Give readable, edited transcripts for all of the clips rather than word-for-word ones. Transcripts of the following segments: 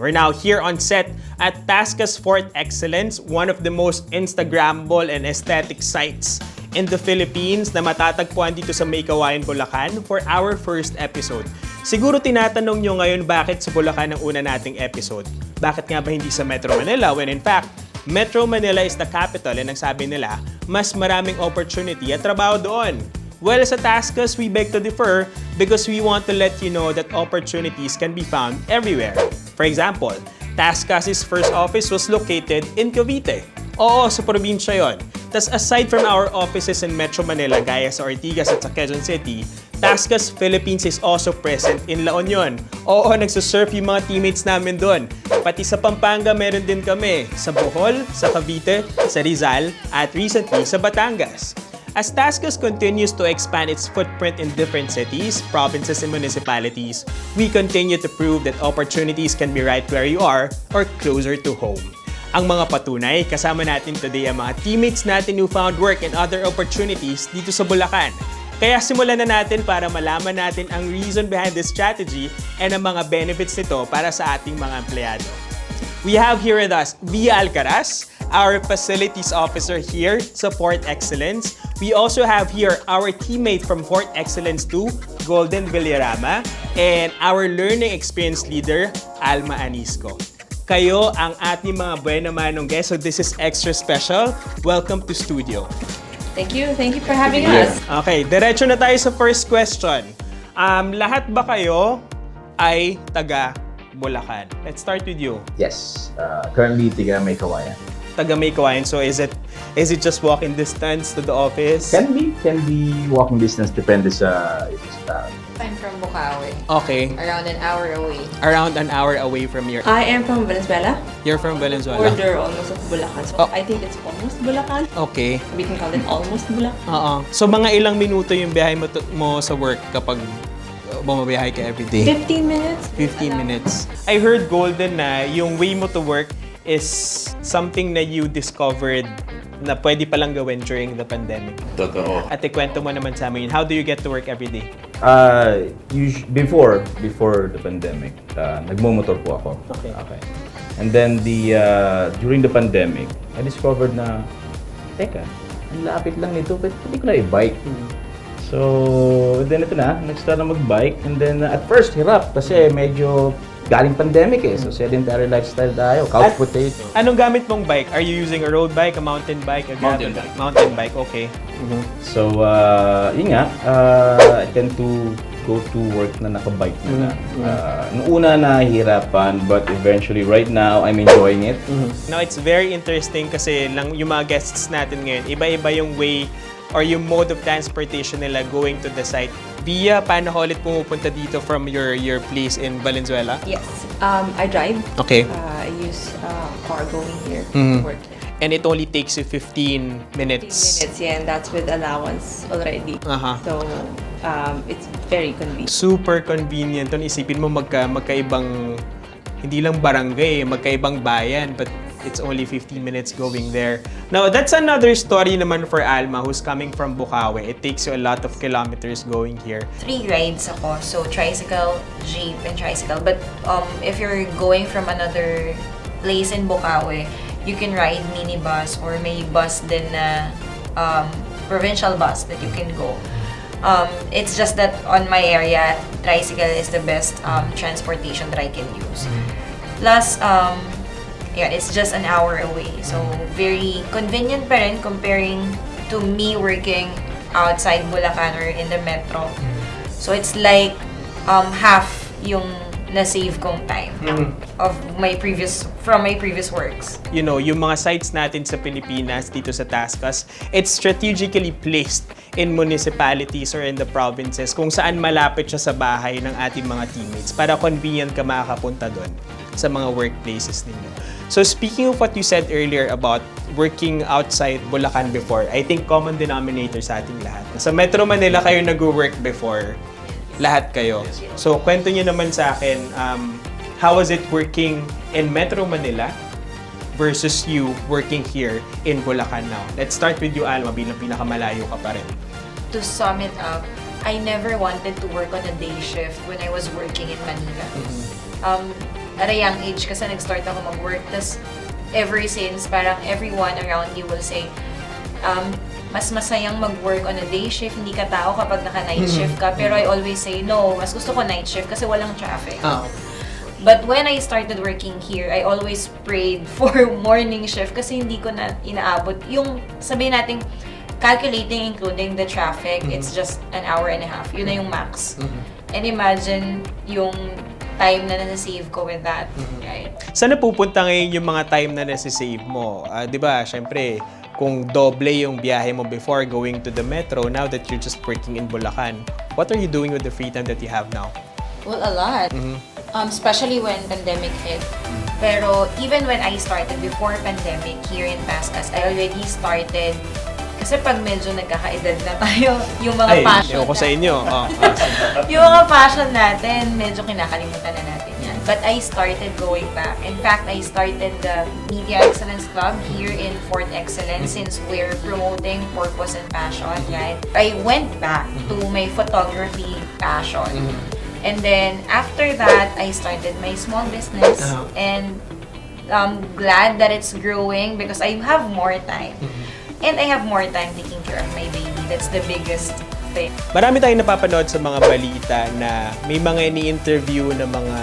We're now here on set at TaskUs Fort Excellence, one of the most Instagrammable and aesthetic sites in the Philippines na matatagpuan dito sa May Kawayan, Bulacan for our first episode. Siguro tinatanong nyo ngayon bakit sa Bulacan ang una nating episode. Bakit nga ba hindi sa Metro Manila? When in fact, Metro Manila is the capital and ang sabi nila, mas maraming opportunity at trabaho doon. Well, sa TaskUs, we beg to differ because we want to let you know that opportunities can be found everywhere. For example, TaskUs' first office was located in Cavite. Oo, sa probinsya yon. Tas aside from our offices in Metro Manila, gaya sa Ortigas at sa Quezon City, TaskUs Philippines is also present in La Union. Oo, nagsusurf yung mga teammates namin doon. Pati sa Pampanga, meron din kami. Sa Bohol, sa Cavite, sa Rizal, at recently sa Batangas. As TaskUs continues to expand its footprint in different cities, provinces, and municipalities, we continue to prove that opportunities can be right where you are or closer to home. Ang mga patunay, kasama natin today ang mga teammates natin who found work and other opportunities dito sa Bulacan. Kaya simulan na natin para malaman natin ang reason behind this strategy and ang mga benefits nito para sa ating mga empleyado. We have here with us Via Alcaraz, our facilities officer here sa Fort Excellence. We also have here our teammate from Fort Excellence 2, Golden Villarama, and our learning experience leader, Alma Anisco. Kayo ang ating mga buena manong guests, so this is extra special. Welcome to sTUdio. Thank you for having us. Okay, diretso na tayo sa first question. Lahat ba kayo ay taga Bulacan? Let's start with you. Yes. Currently, taga May Kawayan. Taga May Kawayan. So is it just walking distance to the office? Can be walking distance, depende sa I'm from Bukawi. Okay. Around an hour away. Around an hour away from your... I am from Venezuela. You're from Venezuela? Border almost of Bulacan. So I think it's almost Bulacan. Okay. We can call it almost Bulacan. So mga ilang minuto yung biyahe mo sa work kapag bumabiyahe ka everyday? 15 minutes. 15 minutes. I heard, Golden, na yung way mo to work is something na you discovered na pwede palang gawin during the pandemic. Totoo. At ikwento mo naman sa amin, how do you get to work every day? Before the pandemic, nagmo-motor po ako. Okay. And then during the pandemic, I discovered na, teka, ang lapit lang nito, pwede ko na i-bike. So, then ito na, nag-start na mag-bike. And then at first, hirap kasi medyo galing pandemic eh. So, sedentary lifestyle tayo, couch potato. Anong gamit mong bike? Are you using a road bike, a mountain bike, a gravel Mountain bike. Mountain bike, okay. So, yun nga, I tend to go to work na naka-bike na lang. Noong una nahihirapan, but eventually, right now, I'm enjoying it. Now, it's very interesting kasi lang yung mga guests natin ngayon, iba-iba yung way or yung mode of transportation nila going to the site. Via, paano ka ulit pumupunta dito from your place in Valenzuela? Yes. I drive. Okay. I use car going here to work. And it only takes you 15 minutes. 15 minutes, yeah, and that's with allowance already. So, it's very convenient. Super convenient. Kung isipin mo magkaibang, hindi lang barangay, magkaibang bayan, but it's only 15 minutes going there. Now, that's another story naman for Alma who's coming from Bukawi. It takes you a lot of kilometers going here. 3 rides ako. So, tricycle, jeep, and tricycle. But if you're going from another place in Bukawi, you can ride minibus or may bus din na provincial bus that you can go. It's just that on my area, tricycle is the best transportation that I can use. Plus, it's just an hour away. So, very convenient pa rin comparing to me working outside Bulacan or in the metro. So, it's like half yung na-save kong time of from my previous works. You know, yung mga sites natin sa Pilipinas dito sa TaskUs, it's strategically placed in municipalities or in the provinces kung saan malapit siya sa bahay ng ating mga teammates para convenient ka makakapunta doon sa mga workplaces ninyo. So speaking of what you said earlier about working outside Bulacan before, I think common denominator sa ating lahat. Sa Metro Manila kayo nag-work before, lahat kayo. So kwento niyo naman sa akin, how was it working in Metro Manila versus you working here in Bulacan now? Let's start with you, Alma, bilang pinakamalayo ka pa rin. To sum it up, I never wanted to work on a day shift when I was working in Manila. at a young age kasi nag-start ako mag-work. Tapos ever since, parang everyone around you will say, mas masayang mag-work on a day shift, hindi ka tao kapag naka-night shift ka. Pero I always say, no, mas gusto ko night shift kasi walang traffic. But when I started working here, I always prayed for morning shift kasi hindi ko na inaabot. Yung sabihin natin, calculating including the traffic, it's just an hour and a half. Yun na yung max. And imagine yung time na nasa-save ko with that, right? Saan napupunta ngayon yung mga time na nasa-save mo? Di ba, syempre, kung doble yung biyahe mo before going to the metro, now that you're just working in Bulacan, what are you doing with the free time that you have now? Well, a lot. Especially when pandemic hit. Pero even when I started before pandemic here in TaskUs, I already started kasi pag medyo nagkakaedad na tayo, yung mga passion ko sa inyo. yung mga passion natin, medyo kinakalimutan na natin yan. But I started going back. In fact, I started the Media Excellence Club here in Fort Excellence since we're promoting purpose and passion, right? I went back to my photography passion. And then, after that, I started my small business. And I'm glad that it's growing because I have more time. And I have more time taking care of my baby. That's the biggest thing. Marami tayong napapanood sa mga balita na may mga ini-interview na mga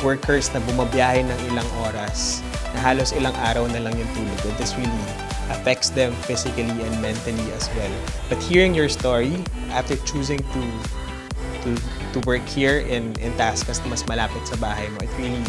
workers na bumabiyahe ng ilang oras, na halos ilang araw na lang yung tulog. And this really affects them physically and mentally as well. But hearing your story, after choosing to work here in TaskUs na mas malapit sa bahay mo, it really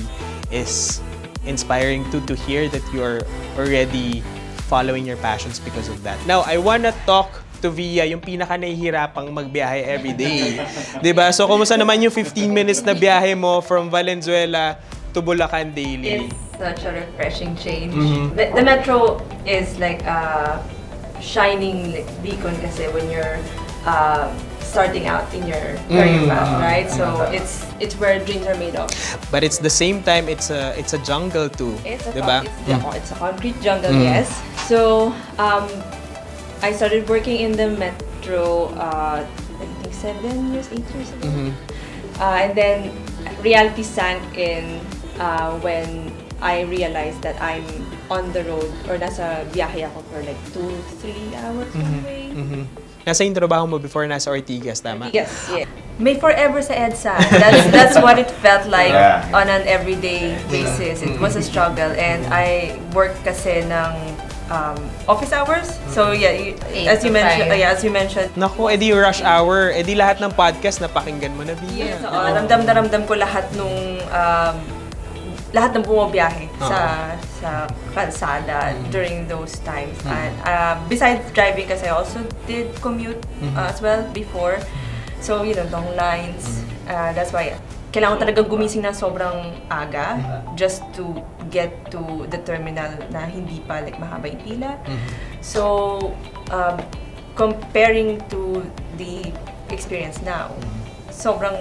is inspiring to hear that you're already following your passions because of that. Now, I wanna talk to Via, yung pinaka nahihirapang magbiyahe every day. Diba? So, kumusta naman yung 15 minutes na biyahe mo from Valenzuela to Bulacan daily? It's such a refreshing change. The metro is like a shining beacon kasi when you're starting out in your career path, right? So it's where dreams are made of. But it's the same time, it's a jungle too, diba? It's a concrete jungle, yes. So I started working in the metro, I think 8 years ago. And then reality sank in when I realized that I'm on the road or nasa biyahe ako for like 2-3 hours one way. Nasa yung trabaho mo before nasa Ortigas, tama? Yes, yeah. May forever sa EDSA. That's what it felt like on an everyday basis. It was a struggle and I worked kasi ng office hours. So yeah, as you mentioned. Naku, edi rush hour, edi lahat ng podcast napakinggan mo na Via. Yes, ramdam na ramdam ko lahat nung lahat ng bumabiyahe sa kalsada during those times. And besides driving kasi I also did commute as well before. So, long lines. That's why kailangan ko talaga gumising ng sobrang aga just to get to the terminal na hindi pa like mahaba yung pila. So, comparing to the experience now, sobrang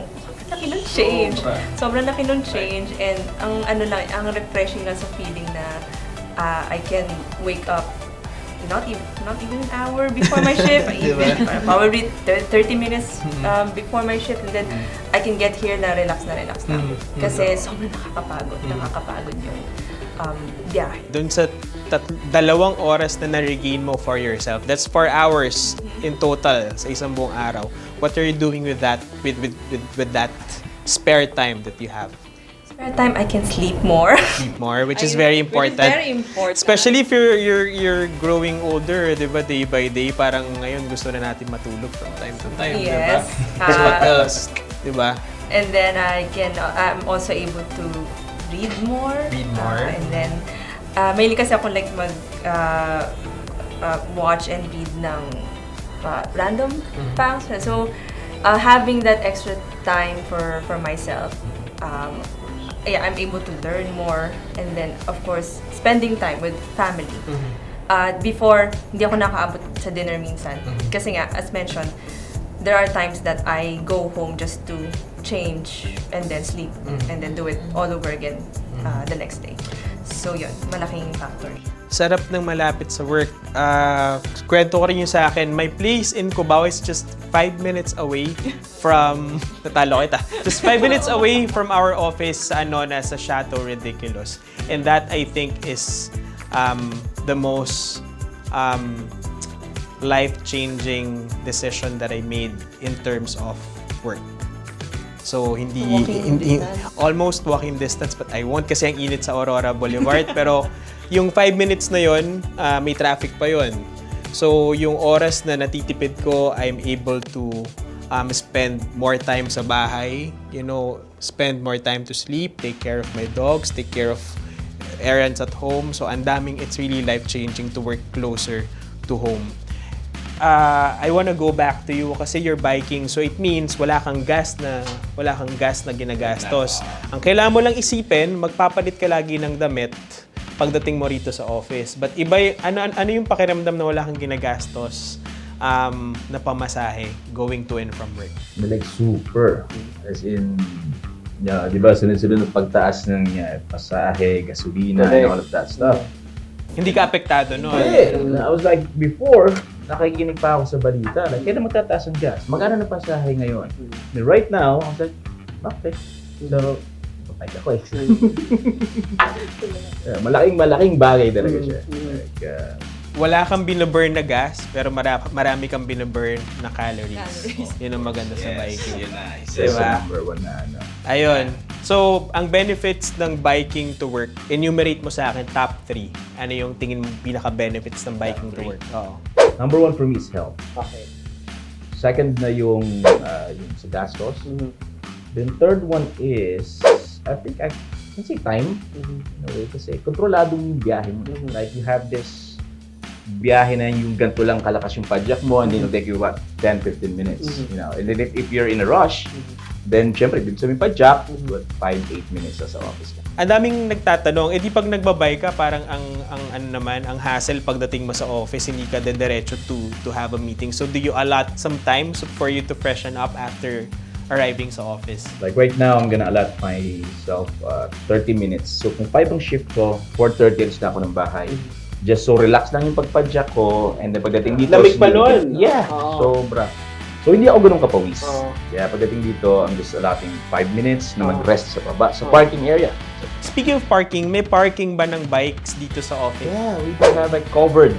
laki ng change. Sobrang laki ng change and ang refreshing lang sa feeling na I can wake up not even an hour before my shift, even probably 30 minutes before my shift, and then I can get here na relax na. Kasi sobrang nakakapagod yung biyahe. Doon sa 2 oras na na-regain mo for yourself, that's 4 hours in total sa isang buong araw. What are you doing with that, with that spare time that you have? Spare time, I can sleep more. Which is very important. Which is very important. Especially if you're growing older, 'di ba? Day by day, parang ngayon gusto na natin matulog from time to time, 'di ba? Yes. So what else, 'di ba? And then I'm also able to read more. And then mainly kasi ako like watch and read ng random facts. So having that extra time for myself, I'm able to learn more, and then of course spending time with family. Before, hindi ako nakaabot sa dinner minsan kasi nga, as mentioned, there are times that I go home just to change and then sleep and then do it all over again the next day. So yun, malaking factor. Sarap ng malapit sa work. Kwento ko rin yung sa akin. My place in Cubao is just 5 minutes away from... Natalo kita. Just 5 minutes away from our office sa sa Chateau Ridiculous. And that, I think, is the most life-changing decision that I made in terms of work. So, hindi almost walking distance, but I won't kasi ang init sa Aurora Boulevard. Pero yung 5 minutes na yon, may traffic pa yon. So, yung oras na natitipid ko, I'm able to spend more time sa bahay, spend more time to sleep, take care of my dogs, take care of errands at home. So, it's really life-changing to work closer to home. I wanna go back to you kasi you're biking, so it means wala kang gas na ginagastos. Ang kailangan mo lang isipin, magpapalit ka lagi ng damit pagdating mo rito sa office. But iba, ano yung pakiramdam na wala kang ginagastos na pamasahe going to and from work? Like super. As in, di ba, sunod-sunod ng pagtaas ng pasahe, gasolina, and all of that stuff. Hindi ka apektado, no? I was like, before, nakikinig pa ako sa balita. Like, kailan magtataas ang gas? Magkano na pasahe ngayon? And right now, I was like, okay. So, papayag ako eh. Malaking bagay talaga siya. Like, wala kang binaburn na gas, pero marami kang binaburn na calories. Yun ang maganda sa biking. Diba? Number one na ano. Ayun. So, ang benefits ng biking to work, enumerate mo sa akin top 3. Ano yung tingin mo pinaka-benefits ng biking to work? Oo. Number 1 for me is health. Okay. Second na yung sa gastos. Then third one is, I think I can say time. Kasi kontrolado yung biyahe mo. Like you have this biyahe na yung ganito lang kalakas yung padjak mo and then it'll take you 10-15 minutes. And then if you're in a rush, then syempre, dito sa may padjak, 5-8 minutes sa office ka. Ang daming nagtatanong, di pag nagbabay ka, parang ang hassle pagdating mo sa office, hindi ka diretso to have a meeting. So do you allot some time for you to freshen up after arriving sa office? Like right now, I'm gonna allot myself 30 minutes. So kung 5 ang shift ko, 4:30 alis na ako ng bahay. Just so relax lang yung pagpadyak ko, and then pagdating dito... Lamig pa nun! Yeah, sobra. So hindi ako ganun kapawis. Kaya pagdating dito, I'm just allotting 5 minutes na mag-rest sa baba, sa parking area. Speaking of parking, may parking ba ng bikes dito sa office? Yeah, we do have a covered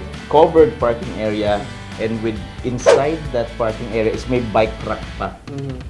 parking area, and with inside that parking area is may bike rack pa.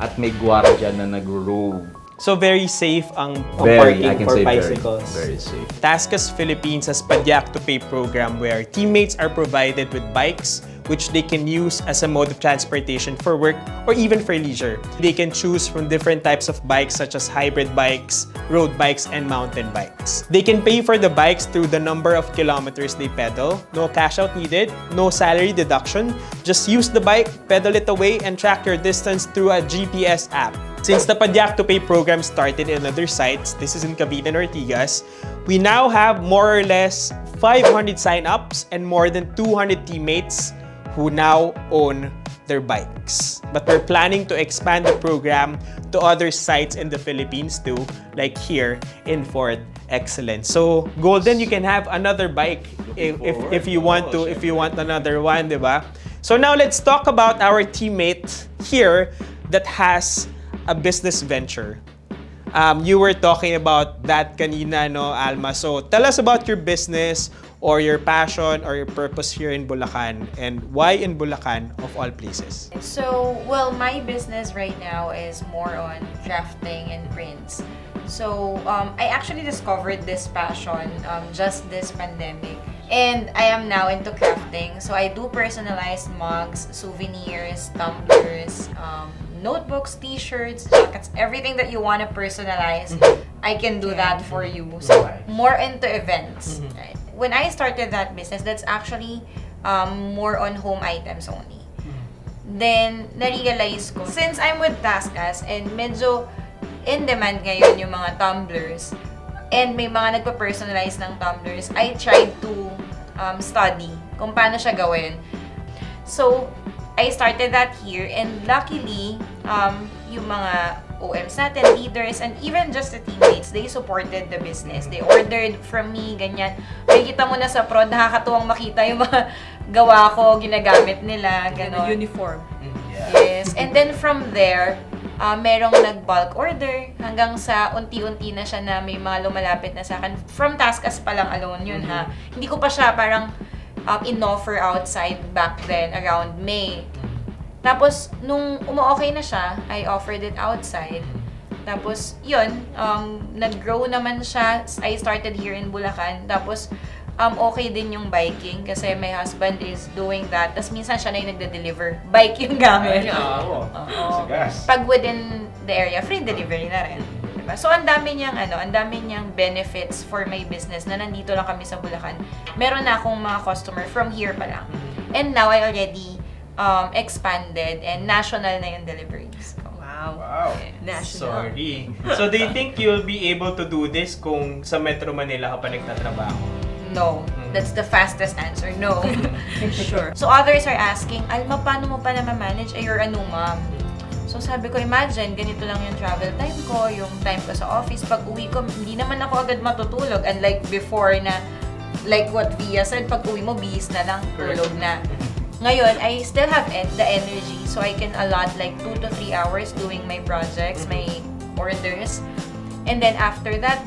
At may gwardiya na nag-roam. So very safe ang parking for bicycles. Very safe. TaskUs Philippines has Padyak to Pay program where teammates are provided with bikes which they can use as a mode of transportation for work or even for leisure. They can choose from different types of bikes such as hybrid bikes, road bikes, and mountain bikes. They can pay for the bikes through the number of kilometers they pedal. No cash out needed, no salary deduction. Just use the bike, pedal it away, and track your distance through a GPS app. Since the Padyak to Pay program started in other sites, this is in Cavite and Ortigas, we now have more or less 500 sign-ups and more than 200 teammates who now own their bikes. But we're planning to expand the program to other sites in the Philippines too, like here in Fort Excellence. So, Golden, you can have another bike if you want to, if you want another one, di ba? So now let's talk about our teammate here that has a business venture. You were talking about that kanina, no, Alma? So tell us about your business or your passion or your purpose here in Bulacan, and why in Bulacan of all places? So, well, my business right now is more on crafting and prints. So, I actually discovered this passion just this pandemic. And I am now into crafting. So, I do personalized mugs, souvenirs, tumblers, notebooks, t-shirts, jackets, everything that you want to personalize, I can do that for you. So, more into events, right? When I started that business, that's actually more on home items only. Then, na-realize ko, since I'm with TaskUs and medyo in demand ngayon yung mga tumblers, and may mga nagpa-personalize ng tumblers, I tried to study kung paano siya gawin. So, I started that here, and luckily, yung mga OMs natin, leaders, and even just the teammates, they supported the business. They ordered from me, ganyan. Makikita mo na sa prod, nakakatuwang makita yung mga gawa ko, ginagamit nila, gano'n. Uniform. Yes. And then from there, merong nag-bulk order hanggang sa unti-unti na siya na may mga lumalapit na sa akin. From TaskUs pa lang alone yun, ha. Hindi ko pa siya parang in-offer outside back then, around May. Tapos, nung umu-okay na siya, I offered it outside. Tapos, yun, nag-grow naman siya. I started here in Bulacan. Tapos, okay din yung biking kasi my husband is doing that. Tapos, minsan siya na yung nagde-deliver. Bike yung gamit. Oo. Pag within the area, free delivery na rin. Diba? So, ang dami niyang benefits for my business na nandito lang kami sa Bulacan. Meron na akong mga customer from here pa lang. And now, I already expanded and national na yung deliveries ko. Wow. National. Sorry. So, do you think you'll be able to do this kung sa Metro Manila ka pa nagtatrabaho? No. That's the fastest answer. No. Sure. So, others are asking, Alma, paano mo pa na ma-manage? You're a new mom. So, sabi ko, imagine, ganito lang yung travel time ko, yung time ko sa office. Pag uwi ko, hindi naman ako agad matutulog. Unlike before na, like what Via said, pag uwi mo, bihis na lang, tulog na. Ngayon, I still have the energy, so I can allot like 2 to 3 hours doing my projects, my orders. And then after that,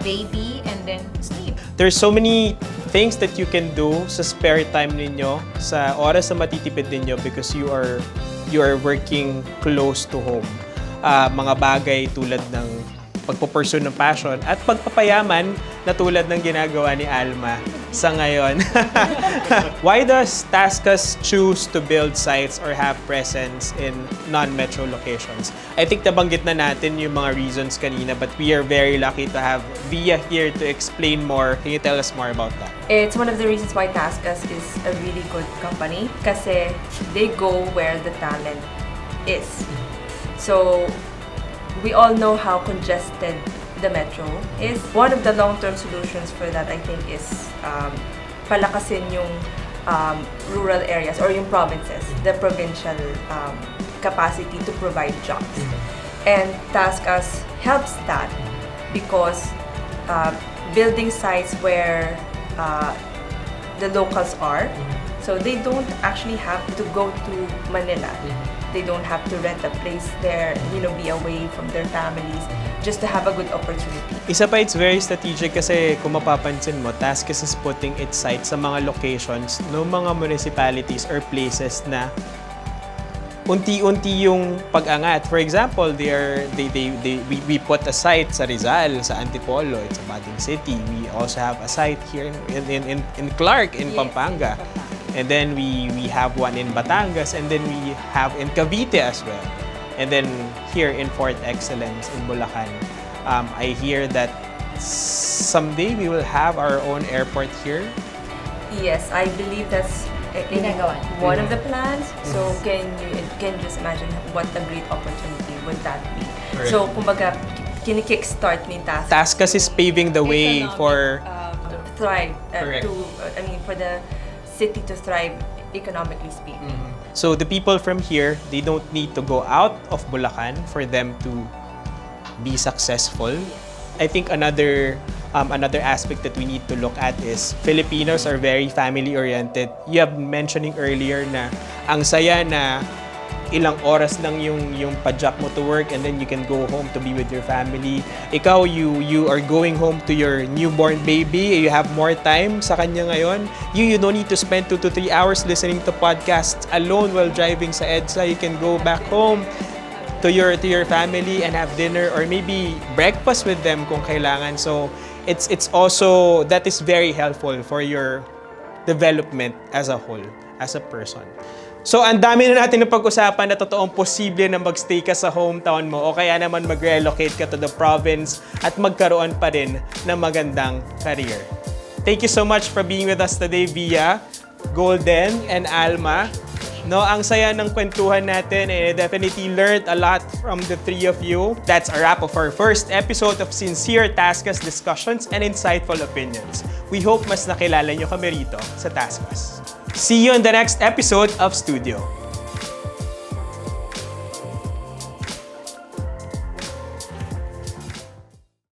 baby, and then sleep. There's so many things that you can do sa spare time ninyo, sa oras na matitipid ninyo because you are working close to home. Mga bagay tulad ng pagpupursue ng passion at pagpapayaman na tulad ng ginagawa ni Alma sa ngayon. Why does TaskUs choose to build sites or have presence in non-metro locations? I think nabanggit na natin yung mga reasons kanina, but we are very lucky to have Via here to explain more. Can you tell us more about that? It's one of the reasons why TaskUs is a really good company kasi they go where the talent is. So, we all know how congested the metro is. One of the long-term solutions for that, I think, is palakasin yung rural areas or yung provinces, the provincial capacity to provide jobs. And TaskUs helps that because building sites where the locals are, so they don't actually have to go to Manila. They don't have to rent a place there, be away from their families, just to have a good opportunity. Isa pa, it's very strategic kasi kung mapapansin mo, TaskUs is putting its sites sa mga locations ng mga municipalities or places na unti-unti yung pag-angat. For example, we put a site sa Rizal, sa Antipolo, it's a budding city. We also have a site here in Clark, in Pampanga. And then we have one in Batangas, and then we have in Cavite as well. And then here in Fort Excellence in Bulacan. I hear that someday we will have our own airport here. Yes, I believe that's one of the plans. So can you just imagine what a great opportunity would that be? Correct. So kumbaga kini-kickstart ni TaskUs. TaskUs is paving the way for to thrive, Correct. for the city to thrive economically speaking. So the people from here, they don't need to go out of Bulacan for them to be successful. I think another aspect that we need to look at is Filipinos are very family-oriented. You have mentioning earlier na ang saya na ilang oras lang yung padjak mo to work and then you can go home to be with your family. Ikaw, you are going home to your newborn baby. You have more time sa kanya ngayon. You don't need to spend 2 to 3 hours listening to podcasts alone while driving sa EDSA. You can go back home to your family and have dinner or maybe breakfast with them kung kailangan. So it's also, that is very helpful for your development as a whole, as a person. So, ang dami na natin na pag-usapan na totoong posible na magstay ka sa hometown mo o kaya naman mag-relocate ka to the province at magkaroon pa rin ng magandang career. Thank you so much for being with us today, Via, Golden, and Alma. No, ang saya ng kwentuhan natin and I definitely learned a lot from the three of you. That's a wrap of our first episode of Sincere TaskUs Discussions and Insightful Opinions. We hope mas nakilala nyo kami rito sa TaskUs. See you in the next episode of sTUdio.